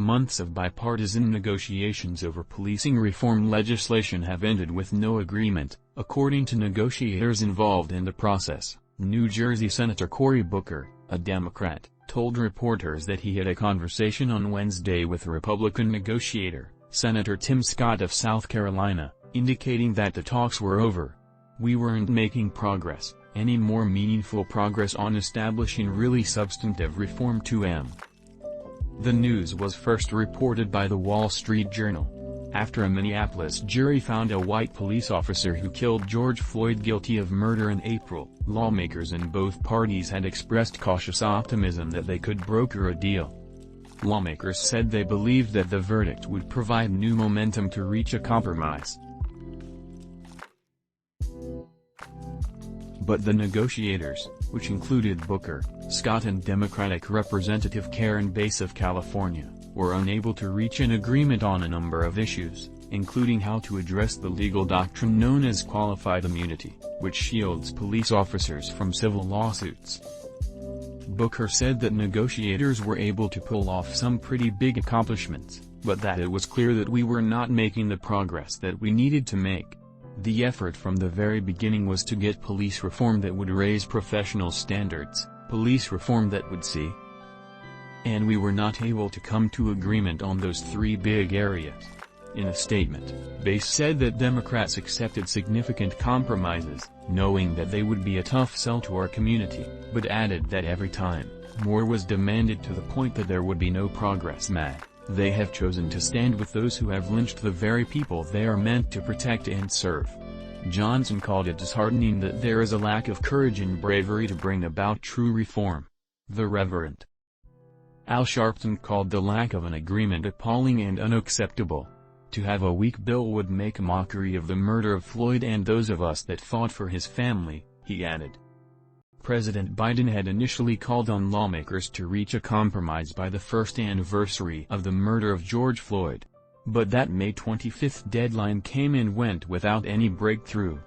Months of bipartisan negotiations over policing reform legislation have ended with no agreement, according to negotiators involved in the process. New Jersey Senator Cory Booker, a Democrat, told reporters that he had a conversation on Wednesday with Republican negotiator, Senator Tim Scott of South Carolina, indicating that the talks were over. "We weren't making progress, any more meaningful progress on establishing really substantive reform to M." The news was first reported by the Wall Street Journal. After a Minneapolis jury found a white police officer who killed George Floyd guilty of murder in April, lawmakers in both parties had expressed cautious optimism that they could broker a deal. Lawmakers said they believed that the verdict would provide new momentum to reach a compromise. But the negotiators, which included Booker, Scott and Democratic Representative Karen Bass of California, were unable to reach an agreement on a number of issues, including how to address the legal doctrine known as qualified immunity, which shields police officers from civil lawsuits. Booker said that negotiators were able to pull off some pretty big accomplishments, but that it was clear that we were not making the progress that we needed to make. The effort from the very beginning was to get police reform that would raise professional standards, police reform that would see. And we were not able to come to agreement on those three big areas. In a statement, Bass said that Democrats accepted significant compromises, knowing that they would be a tough sell to our community, but added that every time more was demanded to the point that there would be no progress made, they have chosen to stand with those who have lynched the very people they are meant to protect and serve. Johnson called it disheartening that there is a lack of courage and bravery to bring about true reform. The Reverend Al Sharpton called the lack of an agreement appalling and unacceptable. To have a weak bill would make a mockery of the murder of Floyd and those of us that fought for his family, he added. President Biden had initially called on lawmakers to reach a compromise by the first anniversary of the murder of George Floyd. But that May 25 deadline came and went without any breakthrough.